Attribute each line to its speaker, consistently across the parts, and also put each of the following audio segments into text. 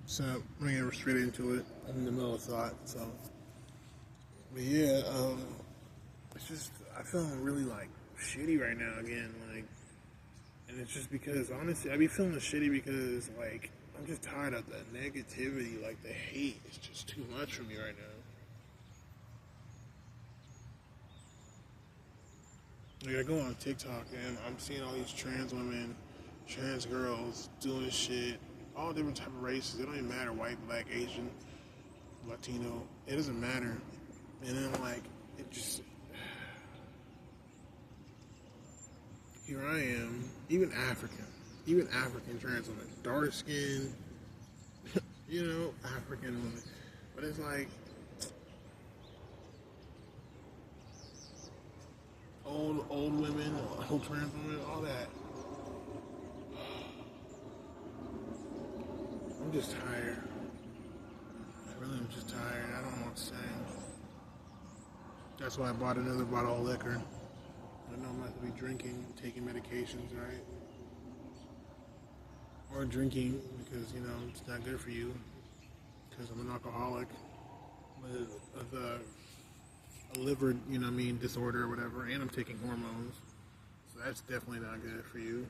Speaker 1: So I'm gonna get straight into it. I'm in the middle of thought, so but yeah, it's just I feeling really like shitty right now again, like, and it's just because honestly I be feeling shitty because like I'm just tired of the negativity, like the hate is just too much for me right now. Like I go on TikTok and I'm seeing all these trans women, trans girls doing shit, all different type of races. It don't even matter, white, black, Asian, Latino. It doesn't matter. And then like it just here I am, even African trans women, dark skin, African women. But it's like old women, old trans women, all that. I'm just tired. I really am just tired. I don't know what to say. That's why I bought another bottle of liquor. I know I'm not gonna be drinking, taking medications, right? Or drinking because it's not good for you. Because I'm an alcoholic with a liver, disorder or whatever, and I'm taking hormones. So that's definitely not good for you.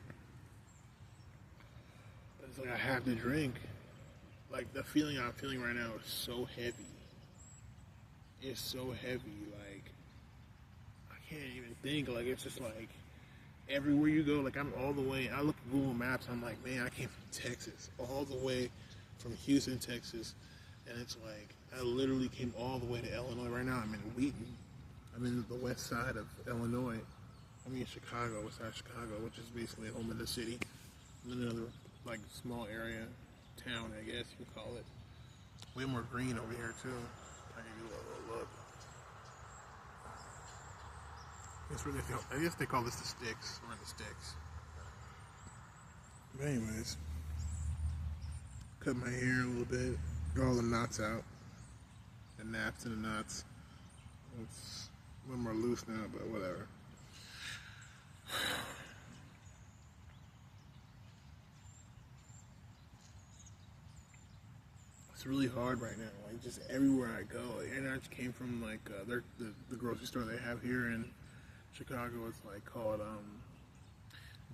Speaker 1: But it's like I have to drink. Like the feeling I'm feeling right now is so heavy. It's so heavy. Like I can't even think. Like it's just like everywhere you go. Like I'm all the way. I look at Google Maps. I'm like, man, I came from Texas, all the way from Houston, Texas, and it's like I literally came all the way to Illinois. Right now, I'm in Wheaton. I'm in the west side of Illinois. I'm in Chicago, west side of Chicago, which is basically home of the city. I'm in another like small area, town, I guess you would call it. Way more green over here too. I give you a little look. I guess they call this the sticks. We're in the sticks. But anyways, cut my hair a little bit, draw all the knots out, the naps and the knots. It's a little more loose now, but whatever. It's really hard right now. Like just everywhere I go, and I just came from like the grocery store they have here in Chicago. It's like called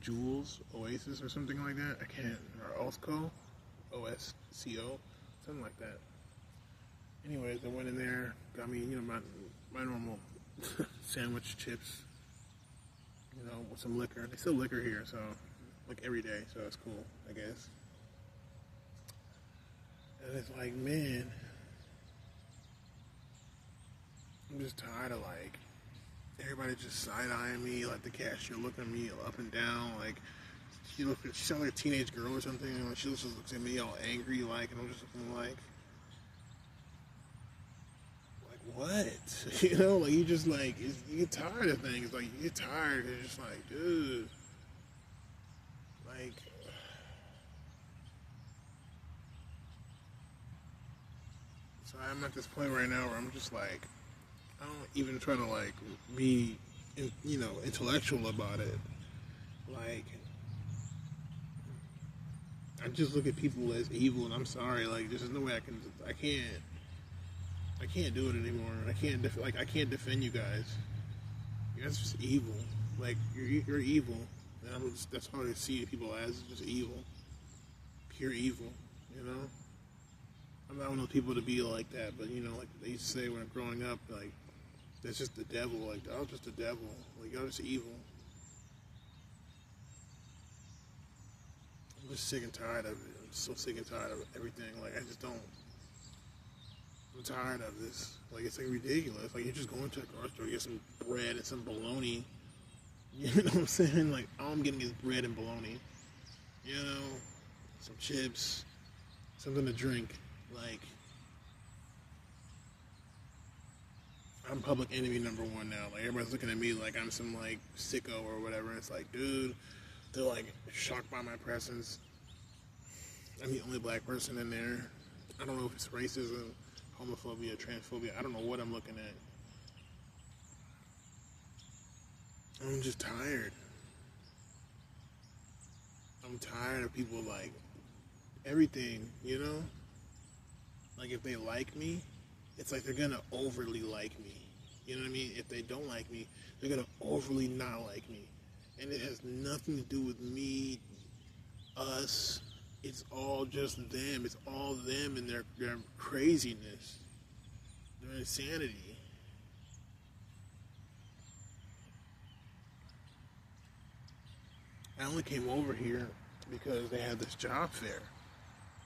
Speaker 1: Jules Oasis or something like that. I can't or Osco, OSCO, something like that. Anyways, I went in there, got me my normal sandwich chips, with some liquor. They sell liquor here, so like every day, so it's cool, I guess. And it's like, man, I'm just tired of like everybody just side eyeing me, like the cashier looking at me up and down, like she sounds like a teenage girl or something, and like, she just looks at me all angry, like, and I'm just looking like what? Like you just like you get tired of things, like you get tired, and it's just like, dude, like. So I'm at this point right now where I'm just like, I don't even try to like be, intellectual about it. Like, I just look at people as evil, and I'm sorry. Like, there's no way I can't do it anymore. I can't defend you guys. You guys are just evil. Like, you're evil. And that's how I see people as just evil, pure evil. You know. I'm not one of those people to be like that, but like they used to say when I'm growing up, like that's just the devil. Like I was just the devil. Like y'all just evil. I'm just sick and tired of it. I'm so sick and tired of everything. Like I just don't. I'm tired of this. Like it's like ridiculous. Like you're just going to a grocery store, get some bread and some bologna. You know what I'm saying? Like all I'm getting is bread and bologna. Some chips, something to drink. Like I'm public enemy number one now. Like everybody's looking at me like I'm some like sicko or whatever. And it's like, dude, they're like shocked by my presence. I'm the only black person in there. I don't know if it's racism, homophobia, transphobia. I don't know what I'm looking at. I'm just tired. I'm tired of people like everything, Like if they like me, it's like they're gonna overly like me. You know what I mean? If they don't like me, they're gonna overly not like me. And it has nothing to do with me, us. It's all just them. It's all them and their craziness, their insanity. I only came over here because they had this job fair,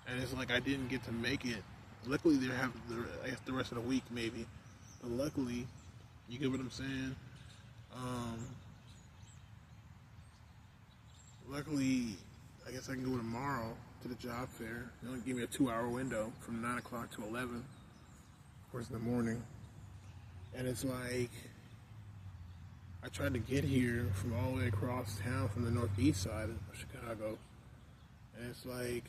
Speaker 1: and it's like I didn't get to make it. Luckily, they have I guess the rest of the week maybe, but luckily, you get what I'm saying. Um, Luckily, I guess I can go tomorrow to the job fair. They only give me a 2-hour window from 9 o'clock to 11, of course, in the morning. And it's like I tried to get here from all the way across town from the northeast side of Chicago, and it's like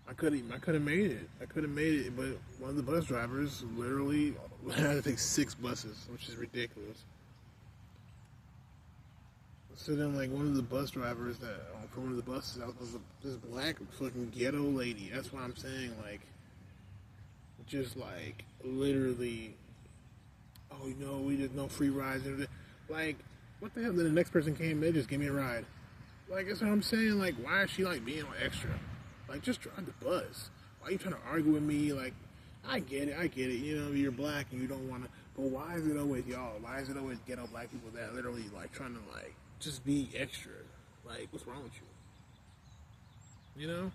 Speaker 1: I could have made it. I could have made it, but one of the bus drivers literally had to take 6 buses, which is ridiculous. So then, like, one of the bus drivers that for one of the buses, was this black fucking ghetto lady. That's what I'm saying. Like, just like literally, oh, you know, we just no free rides. Like, what the hell? Then the next person came, they just gave me a ride. Like, that's what I'm saying. Like, why is she like being extra? Like, just drive the bus. Why are you trying to argue with me? Like, I get it. You know, you're black and you don't want to. But why is it always y'all? Why is it always ghetto black people that literally like trying to like just be extra? Like, what's wrong with you? You know,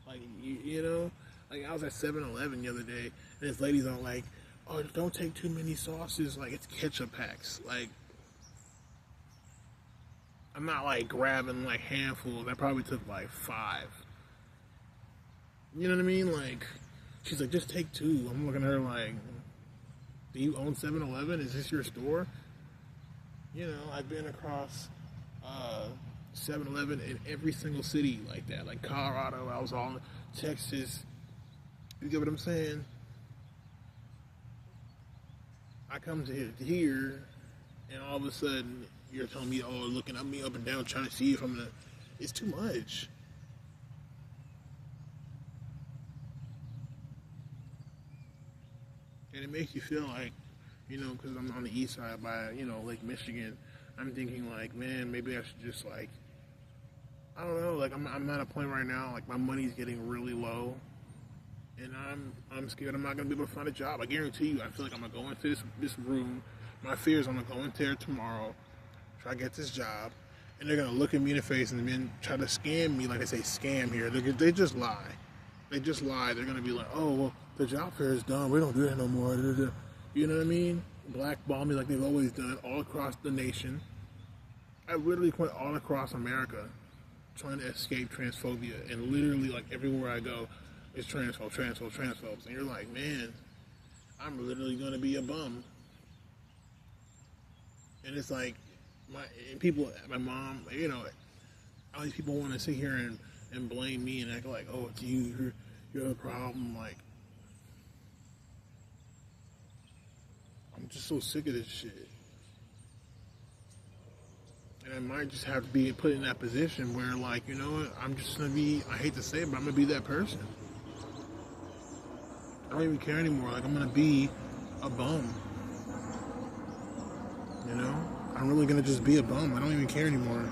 Speaker 1: like you know, like I was at 7-Eleven the other day, and this lady's all like, "Oh, don't take too many sauces. Like, it's ketchup packs." Like, I'm not like grabbing like handfuls. I probably took like 5. You know what I mean? Like, she's like, just take 2. I'm looking at her like, do you own 7-Eleven? Is this your store? You know, I've been across 7-Eleven in every single city like that. Like Colorado, I was all in Texas. You get what I'm saying? I come to here, and all of a sudden, you're telling me, oh, looking at me up and down, trying to see if I'm gonna. It's too much. And it makes you feel like, you know, because I'm on the east side by, you know, Lake Michigan, I'm thinking like, man, maybe I should just like, I don't know, like I'm at a point right now, like my money's getting really low, and I'm scared I'm not gonna be able to find a job. I guarantee you, I feel like I'm gonna go into this room. My fear is I'm gonna go into there tomorrow, try to get this job, and they're gonna look at me in the face and then try to scam me, like they say scam here. They just lie. They just lie. They're gonna be like, oh, well, the job fair is done. We don't do that no more. You know what I mean? Blackball me like they've always done all across the nation. I literally went all across America trying to escape transphobia, and literally like everywhere I go, it's transphobes. And you're like, man, I'm literally gonna be a bum. And it's like, my mom, you know, all these people want to sit here and blame me and act like, oh, it's you, you're the problem. Like, I'm just so sick of this shit. And I might just have to be put in that position where, like, you know what, I'm just gonna be, I hate to say it, but I'm gonna be that person. I don't even care anymore. Like, I'm gonna be a bum. You know? I'm really gonna just be a bum. I don't even care anymore.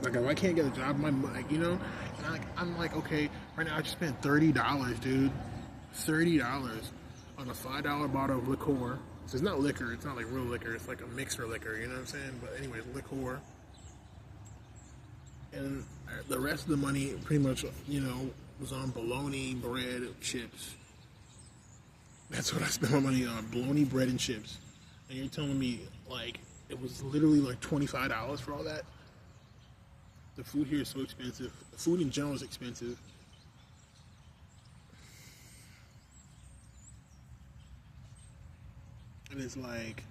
Speaker 1: Like, if I can't get a job, like, you know, and I'm like, okay, right now I just spent $30, dude. $30 on a $5 bottle of liqueur. So it's not liquor, it's not like real liquor, it's like a mixer liquor, you know what I'm saying? But anyways, liqueur. And the rest of the money pretty much, you know, was on bologna, bread, chips. That's what I spent my money on, bologna, bread, and chips. And you're telling me, like, it was literally like $25 for all that? The food here is so expensive. The food in general is expensive. And it's like,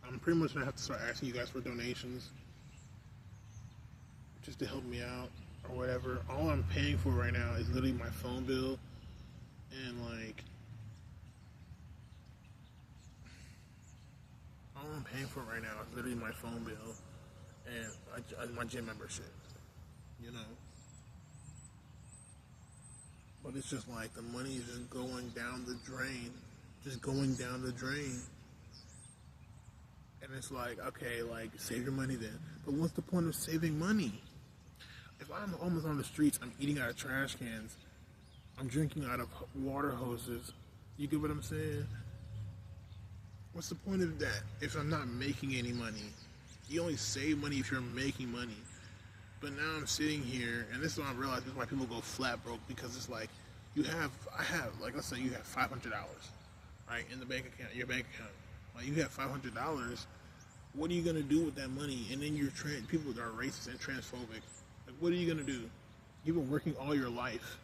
Speaker 1: I'm pretty much gonna have to start asking you guys for donations just to help me out or whatever. All I'm paying for right now is literally my phone bill and like, all I'm paying for right now is literally my phone bill and my gym membership, you know. But it's just like the money is just going down the drain, just going down the drain. And it's like, okay, like save your money then. But what's the point of saving money? If I'm almost on the streets, I'm eating out of trash cans, I'm drinking out of water hoses. You get what I'm saying? What's the point of that if I'm not making any money? You only save money if you're making money. But now I'm sitting here, and this is what I realize is why people go flat broke, because it's like, like, let's say you have $500, right, in the bank account, your bank account. Like, you have $500, what are you going to do with that money? And then people that are racist and transphobic. Like, what are you going to do? You've been working all your life.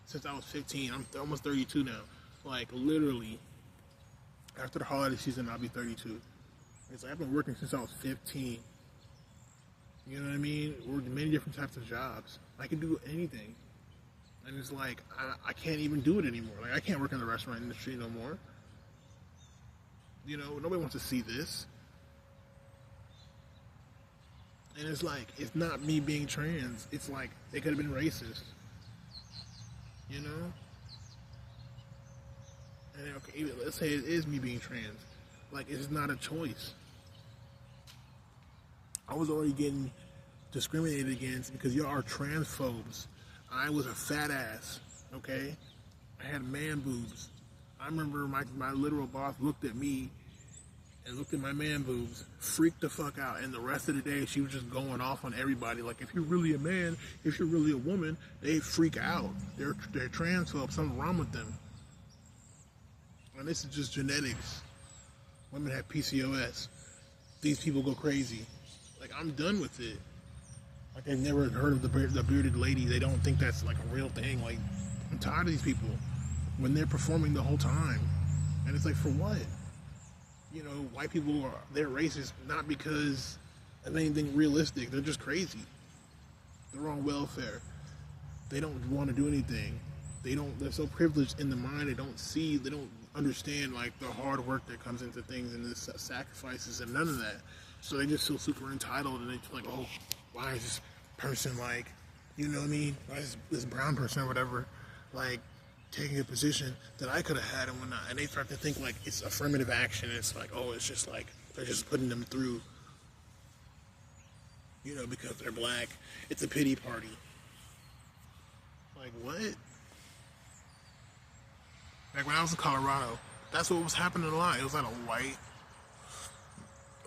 Speaker 1: Since I was 15, I'm almost 32 now. Like, literally, after the holiday season, I'll be 32. It's like, I've been working since I was 15. You know what I mean? Worked many different types of jobs. I can do anything. And it's like, I can't even do it anymore. Like, I can't work in the restaurant industry no more. You know, nobody wants to see this. And it's like, it's not me being trans. It's like, they could have been racist. You know? And okay, let's say it is me being trans. Like, it's not a choice. I was already getting discriminated against because y'all are transphobes. I was a fat ass, okay? I had man boobs. I remember my literal boss looked at me and looked at my man boobs, freaked the fuck out, and the rest of the day she was just going off on everybody. Like, if you're really a man, if you're really a woman, they freak out. They're transphobes. Something wrong with them. And this is just genetics. Women have PCOS. These people go crazy. Like, I'm done with it. Like, they've never heard of the bearded lady. They don't think that's like a real thing. Like, I'm tired of these people when they're performing the whole time. And it's like, for what? You know, white people they're racist not because of anything realistic. They're just crazy. They're on welfare. They don't want to do anything. They're so privileged in the mind, they don't understand like the hard work that comes into things and the sacrifices and none of that. So they just feel super entitled, and they feel like, oh, why is this person like, you know what I mean? Why is this brown person or whatever, like, taking a position that I could have had and whatnot? And they start to think like it's affirmative action. And it's like, oh, it's just like they're just putting them through, you know, because they're black. It's a pity party. Like, what? Like, when I was in Colorado, that's what was happening a lot. It was like a white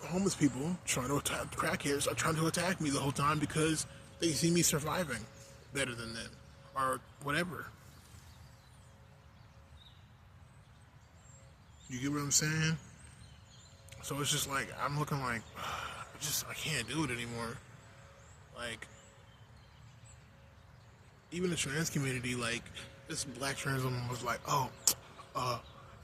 Speaker 1: homeless people trying to attack crackheads are trying to attack me the whole time because they see me surviving better than them or whatever. You get what I'm saying? So it's just like, I'm looking like, I can't do it anymore. Like, even the trans community, like, this black trans woman was like, oh,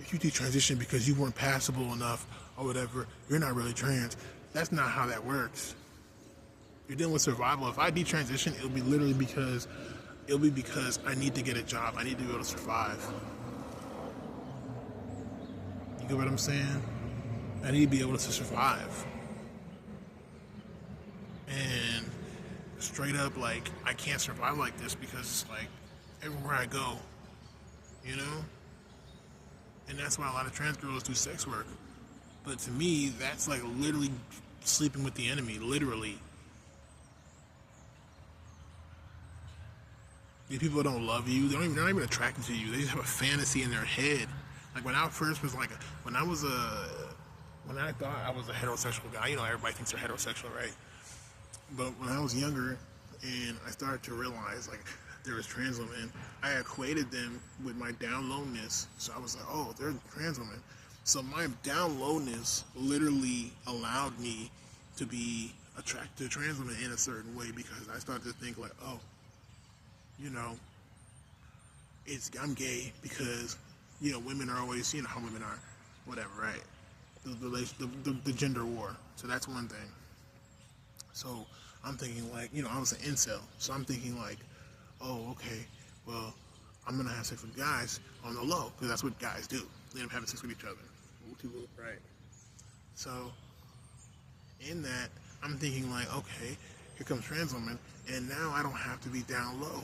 Speaker 1: if you detransition because you weren't passable enough or whatever, you're not really trans. That's not how that works. You're dealing with survival. If I detransition, it'll be because I need to get a job. I need to be able to survive. You get what I'm saying? I need to be able to survive. And straight up, like, I can't survive like this because it's like everywhere I go, you know? And that's why a lot of trans girls do sex work. But to me, that's like literally sleeping with the enemy, literally. These people don't love you. They're not even attracted to you. They just have a fantasy in their head. Like, when I first was like, when I thought I was a heterosexual guy, you know, everybody thinks they're heterosexual, right? But when I was younger and I started to realize, like, there was trans women, I equated them with my down lowness. So I was like, oh, they're trans women. So my down lowness literally allowed me to be attracted to trans women in a certain way, because I started to think like, oh, you know, I'm gay because, you know, women are always, you know how women are, whatever, right? The gender war. So that's one thing. So I'm thinking like, you know, I was an incel. So I'm thinking like, oh, okay, well, I'm going to have sex with guys on the low, because that's what guys do. They end up having sex with each other. Right? So in that, I'm thinking like, okay, here comes trans woman, and now I don't have to be down low.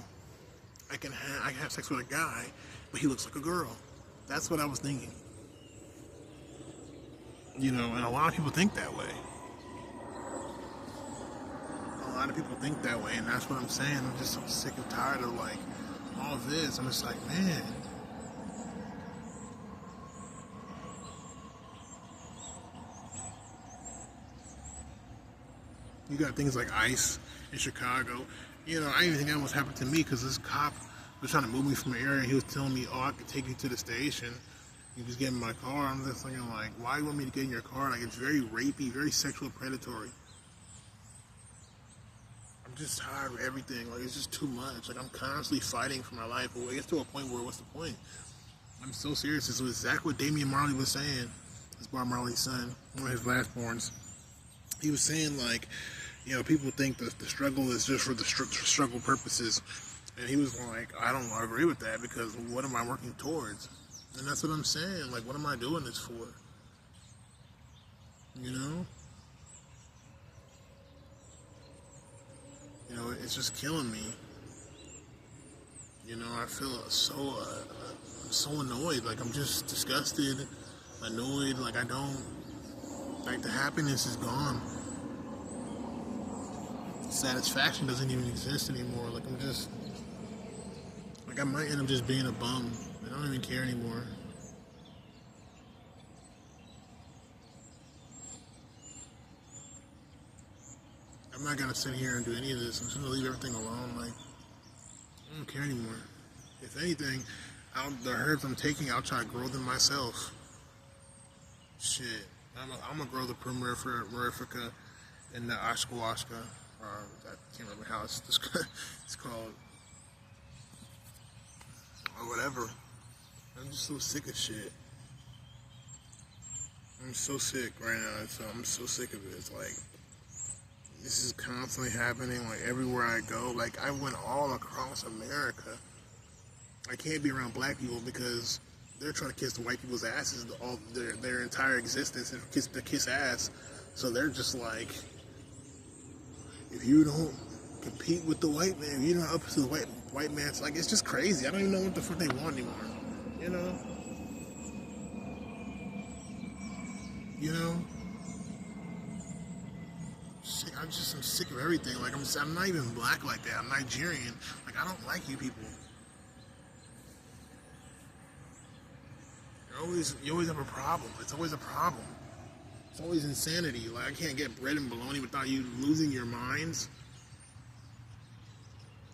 Speaker 1: I can have sex with a guy, but he looks like a girl. That's what I was thinking. You know, and a lot of people think that way. A lot of people think that way, and that's what I'm saying. I'm just so sick and tired of like all of this. I'm just like, man. You got things like ICE in Chicago. You know, I didn't even think that was happened to me because this cop was trying to move me from an area. He was telling me, oh, I could take you to the station. You just get in my car. I'm just thinking like, why do you want me to get in your car? Like, it's very rapey, very sexual predatory. I'm just tired of everything. Like, it's just too much. Like, I'm constantly fighting for my life. But it gets to a point where, what's the point? I'm so serious. This was exactly what Damian Marley was saying. It's Bob Marley's son, one of his last borns. He was saying, like, you know, people think that the struggle is just for the struggle purposes. And he was like, I don't agree with that because what am I working towards? And that's what I'm saying. Like, what am I doing this for? You know? You know, it's just killing me. You know, I feel I'm so annoyed. Like, I'm just disgusted, annoyed. Like, I don't, like, the happiness is gone. Satisfaction doesn't even exist anymore. Like, I'm just, like, I might end up just being a bum. I don't even care anymore. I'm not gonna sit here and do any of this. I'm just gonna leave everything alone. Like, I don't care anymore. If anything, the herbs I'm taking, I'll try to grow them myself. Shit, I'm gonna grow the Primerifica and the Ashkawashka. I can't remember how it's called, or whatever. I'm just so sick of shit. I'm so sick right now. So I'm so sick of it. It's like, this is constantly happening, like, everywhere I go. Like, I went all across America. I can't be around black people because they're trying to kiss the white people's asses all their entire existence and kiss ass. So they're just like, if you don't compete with the white man, if you're not up to the white man, it's like, it's just crazy. I don't even know what the fuck they want anymore. You know? You know? I'm sick of everything. Like, I'm not even black like that. I'm Nigerian. Like, I don't like you people. You always have a problem. It's always a problem. It's always insanity. Like, I can't get bread and bologna without you losing your minds.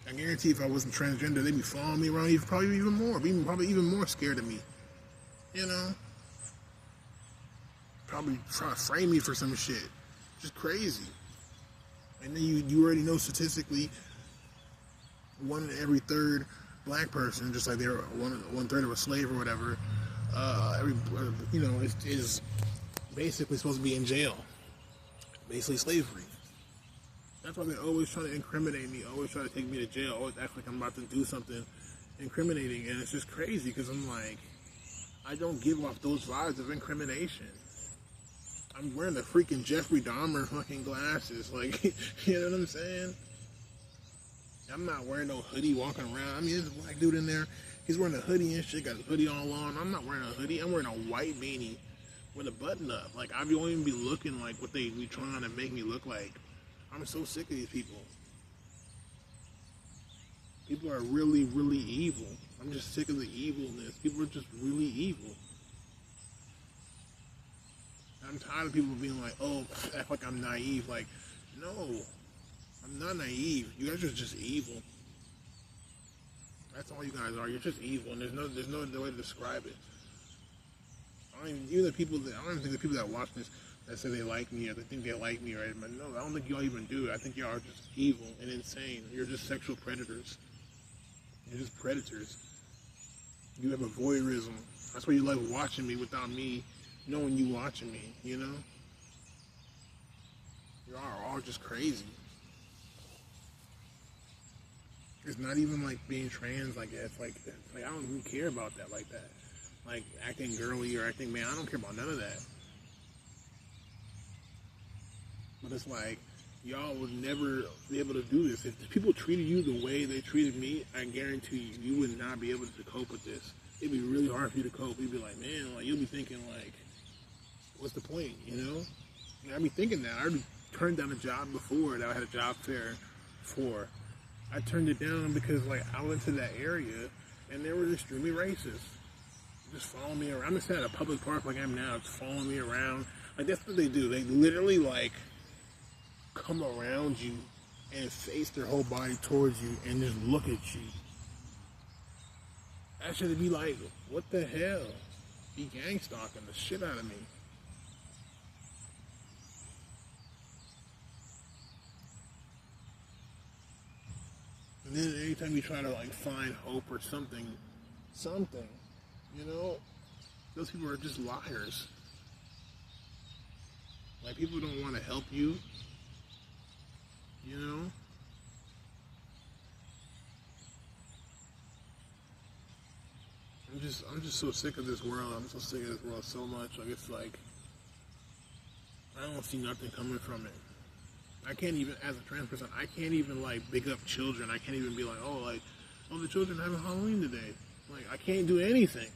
Speaker 1: I guarantee if I wasn't transgender, they'd be following me around probably even more. Probably even more scared of me. You know? Probably trying to frame me for some shit. Just crazy. And then you already know statistically, 1 in every 3rd black person, just like they're 1/3 of a slave or whatever, is basically supposed to be in jail. Basically slavery. That's why they're always trying to incriminate me, always trying to take me to jail, always act like I'm about to do something incriminating, and it's just crazy because I'm like, I don't give off those vibes of incrimination. I'm wearing the freaking Jeffrey Dahmer fucking glasses, like, you know what I'm saying? I'm not wearing no hoodie walking around. I mean, there's a black dude in there, he's wearing a hoodie and shit, got his hoodie all on. I'm not wearing a hoodie, I'm wearing a white beanie with a button up. Like, I won't even be looking like what they be trying to make me look like. I'm so sick of these people. People are really, really evil. I'm just sick of the evilness. People are just really evil. I'm tired of people being like, oh, act like I'm naive. Like, no, I'm not naive. You guys are just evil. That's all you guys are. You're just evil, and there's no other way to describe it. I don't even think the people that watch this that say they like me or they think they like me, right? But no, I don't think y'all even do. I think y'all are just evil and insane. You're just sexual predators. You're just predators. You have a voyeurism. That's why you like watching me without me knowing you watching me, you know? You are all just crazy. It's not even like being trans like that. It's like I don't even care about that like that. Like acting girly or acting man, I don't care about none of that. But it's like, y'all would never be able to do this. If people treated you the way they treated me, I guarantee you, you would not be able to cope with this. It'd be really hard for you to cope. You'd be like, man, like you'll be thinking like, what's the point, you know? And I'd be thinking that. I already turned down a job before that I had a job fair for. I turned it down because like I went to that area and they were extremely racist. Just following me around. I'm just at a public park like I am now, just following me around. Like that's what they do. They literally like come around you and face their whole body towards you and just look at you. I should be like, what the hell? Be gang stalking the shit out of me. And then anytime you try to like find hope or something, you know, those people are just liars. Like people don't want to help you, you know. I'm just so sick of this world. I'm so sick of this world so much. Like it's like I don't see nothing coming from it. I can't even, as a trans person, I can't even like big up children. I can't even be like, oh, the children having Halloween today. Like I can't do anything.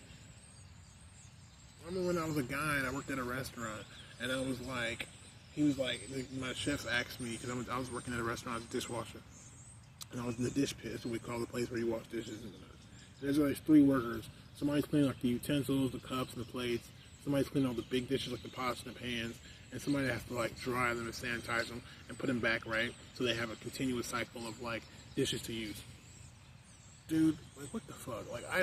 Speaker 1: I remember when I was a guy and I worked at a restaurant, and I was like, he was like, my chef asked me because I was working at a restaurant as a dishwasher, and I was in the dish pit, so we call the place where you wash dishes. And there's like 3 workers. Somebody's cleaning like the utensils, the cups, and the plates. Somebody's cleaning all the big dishes like the pots and the pans. And somebody has to like dry them and sanitize them and put them back right, so they have a continuous cycle of like dishes to use. Dude, like what the fuck? Like I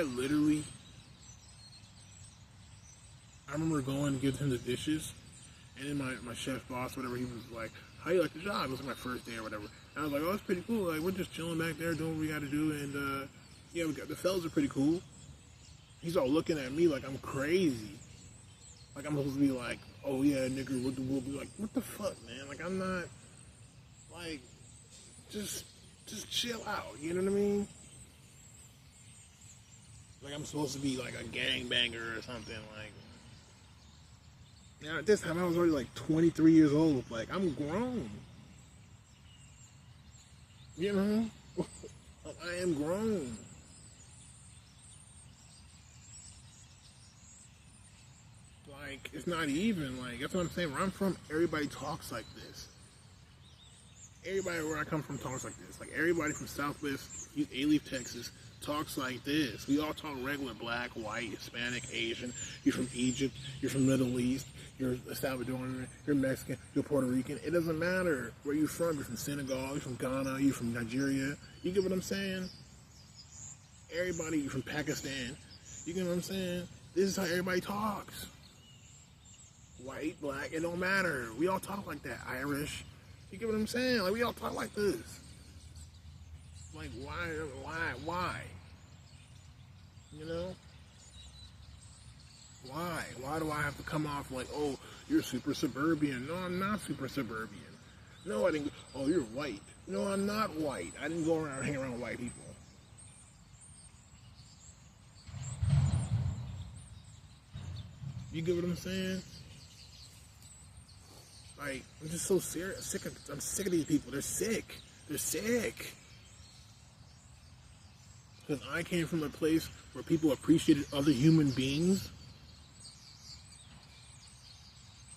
Speaker 1: remember going to give him the dishes, and then my chef boss, whatever, he was like, how you like the job? It was like my first day or whatever. And I was like, oh, it's pretty cool. Like we're just chilling back there doing what we got to do, and yeah, the fellas are pretty cool. He's all looking at me like I'm crazy. Like I'm supposed to be like, oh yeah, nigga, we'll be like, what the fuck, man? Like I'm not, like, just chill out, you know what I mean? Like I'm supposed to be like a gangbanger or something, like. Now at this time I was already like 23 years old, like I'm grown. You know? Like, I am grown. Like, it's not even, like, that's what I'm saying. Where I'm from, everybody talks like this. Everybody where I come from talks like this. Like, everybody from Southwest, A-Leaf, Texas, talks like this. We all talk regular, black, white, Hispanic, Asian. You're from Egypt, you're from Middle East, you're Salvadoran, you're Mexican, you're Puerto Rican. It doesn't matter where you're from. You're from Senegal, you're from Ghana, you're from Nigeria. You get what I'm saying? Everybody, you're from Pakistan. You get what I'm saying? This is how everybody talks. White, black, it don't matter. We all talk like that. Irish. You get what I'm saying? Like, we all talk like this. Like, why? You know? Why? Why do I have to come off like, oh, you're super suburban? No, I'm not super suburban. No, I didn't. Oh, you're white. No, I'm not white. I didn't go around hanging around with white people. You get what I'm saying? Like, I'm just so serious. I'm sick of these people. They're sick. They're sick. Because I came from a place where people appreciated other human beings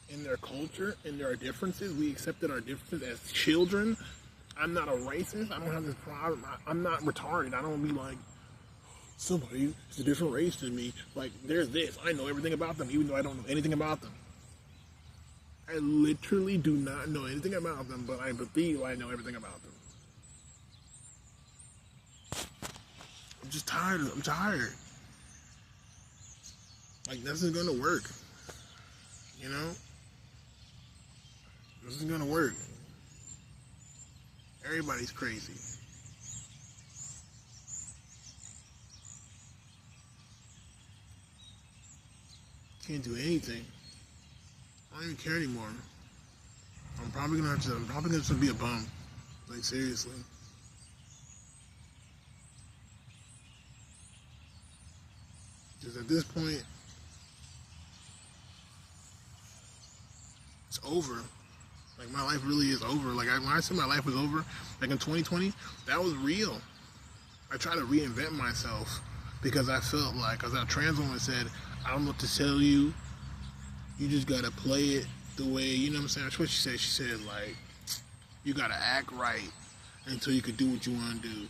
Speaker 1: in their culture, in their differences. We accepted our differences as children. I'm not a racist. I don't have this problem. I'm not retarded. I don't be like, somebody is a different race than me. Like, there's this. I know everything about them, even though I don't know anything about them. I literally do not know anything about them, but I believe I know everything about them. I'm just tired. I'm tired. Like, this isn't gonna work. You know? This isn't gonna work. Everybody's crazy. Can't do anything. I don't even care anymore. I'm probably gonna have to be a bum. Like, seriously. Because at this point, it's over. Like, my life really is over. Like, when I said my life was over, like in 2020, that was real. I tried to reinvent myself because I felt like, because that trans woman said, I don't know what to tell you. You just gotta play it the way, you know what I'm saying? That's what she said. She said, like, you gotta act right until you can do what you want to do.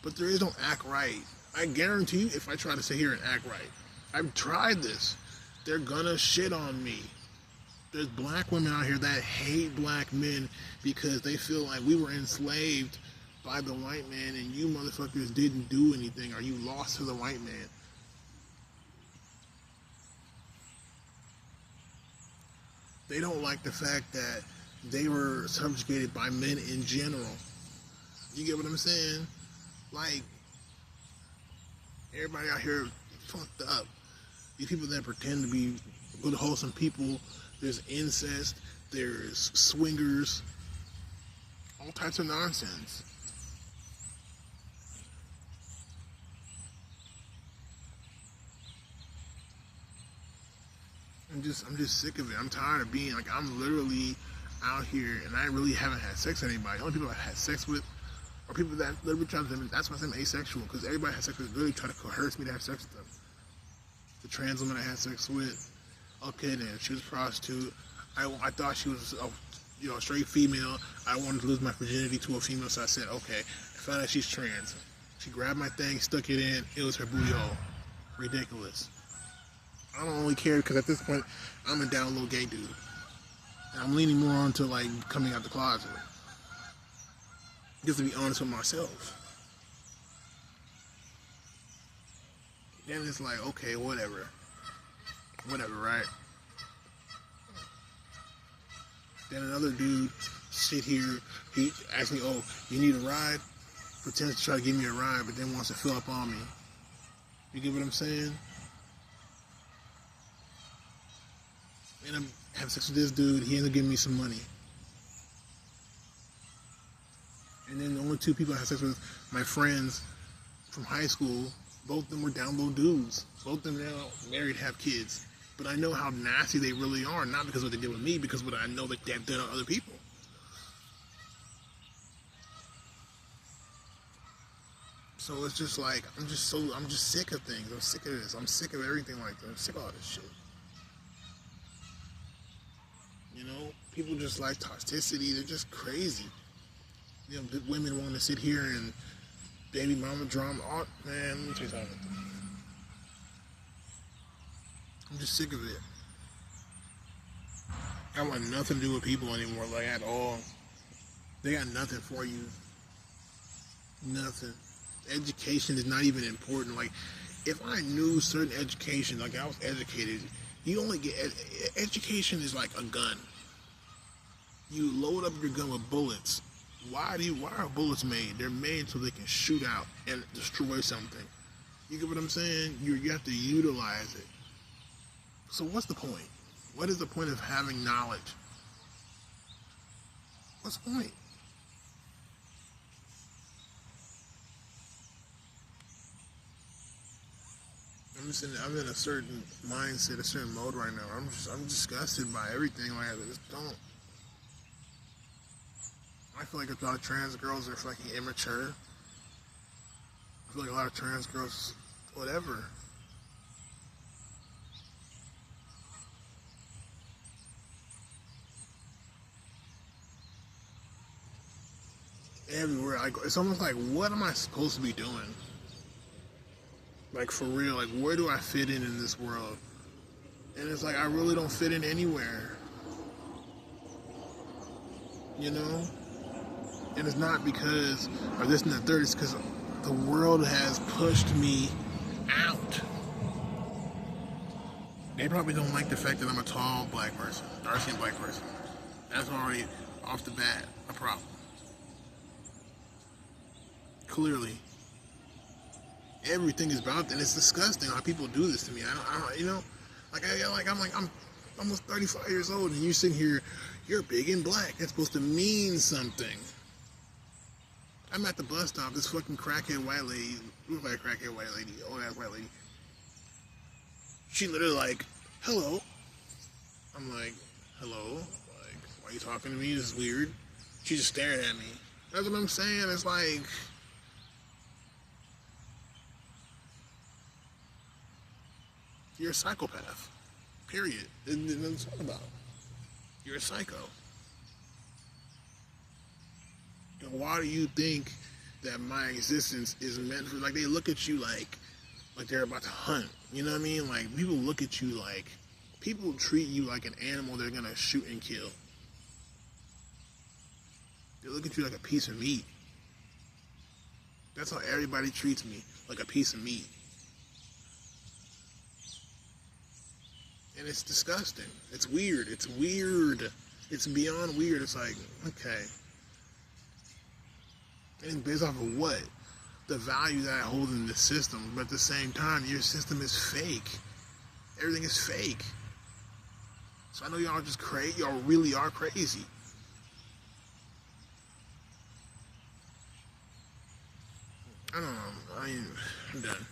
Speaker 1: But there is no act right. I guarantee you, if I try to sit here and act right, I've tried this. They're gonna shit on me. There's black women out here that hate black men because they feel like we were enslaved by the white man and you motherfuckers didn't do anything, or you lost to the white man. They don't like the fact that they were subjugated by men in general. You get what I'm saying? Like, everybody out here fucked up. These people that pretend to be good, wholesome people, there's incest, there's swingers, all types of nonsense. I'm just sick of it. I'm tired of being like, I'm literally out here and I really haven't had sex with anybody. The only people I've had sex with are people that literally try to, that's why I'm asexual, because everybody has sex with literally try to coerce me to have sex with them. The trans woman I had sex with, okay then, she was a prostitute. I thought she was a straight female. I wanted to lose my virginity to a female, so I said, okay. I found out she's trans. She grabbed my thing, stuck it in, it was her booty hole. Ridiculous. I don't really care because at this point, I'm a down low gay dude. And I'm leaning more on to like coming out the closet. Just to be honest with myself. Then it's like, okay, whatever. Whatever, right? Then another dude sit here, he asks me, oh, you need a ride? Pretends to try to give me a ride, but then wants to fill up on me. You get what I'm saying? And I'm having sex with this dude, he ended up giving me some money. And then the only two people I had sex with, my friends from high school, both of them were down low dudes. Both of them now married, have kids. But I know how nasty they really are, not because of what they did with me, because of what I know that they've done to other people. So it's just like, I'm just sick of things. I'm sick of this. I'm sick of everything like that. I'm sick of all this shit. You know, people just like toxicity. They're just crazy. You know, women want to sit here and baby mama drama. Oh, man, let me tell you something. I'm just sick of it. I want nothing to do with people anymore, like at all. They got nothing for you. Nothing. Education is not even important. Like, if I knew certain education, like I was educated, you only get education is like a gun. You load up your gun with bullets. Why are bullets made? They're made so they can shoot out and destroy something. You get what I'm saying? You have to utilize it. So what's the point? What is the point of having knowledge? What's the point? I'm in a certain mindset, a certain mode right now. I'm disgusted by everything. Like, I just don't. I feel like a lot of trans girls are fucking immature. I feel like a lot of trans girls, whatever. Everywhere I go, it's almost like, what am I supposed to be doing? Like, for real, like, where do I fit in this world? And it's like, I really don't fit in anywhere. You know? And it's not because of this and the third, it's because the world has pushed me out. They probably don't like the fact that I'm a tall black person, dark-skinned black person. That's already, off the bat, a problem. Clearly. Everything is about that, and it's disgusting how people do this to me. I don't, you know, I'm almost 35 years old, and you're sitting here, you're big and black. That's supposed to mean something. I'm at the bus stop. This fucking crackhead white lady, look like a crackhead white lady, old ass white lady. She literally like, hello. I'm like, hello. Like, Why are you talking to me? This is weird. She's just staring at me. That's what I'm saying. It's like, you're a psychopath. Period. That's what about. You're a psycho. And why do you think that my existence is meant for? Like, they look at you like they're about to hunt. You know what I mean? Like, people look at you like, people treat you like an animal they're gonna shoot and kill. They look at you like a piece of meat. That's how everybody treats me, like a piece of meat. And it's disgusting. It's weird. It's weird. It's beyond weird. It's like, okay. And it's based off of what? The value that I hold in the system. But at the same time, your system is fake. Everything is fake. So I know y'all are just crazy. Y'all really are crazy. I don't know. I mean, I'm done.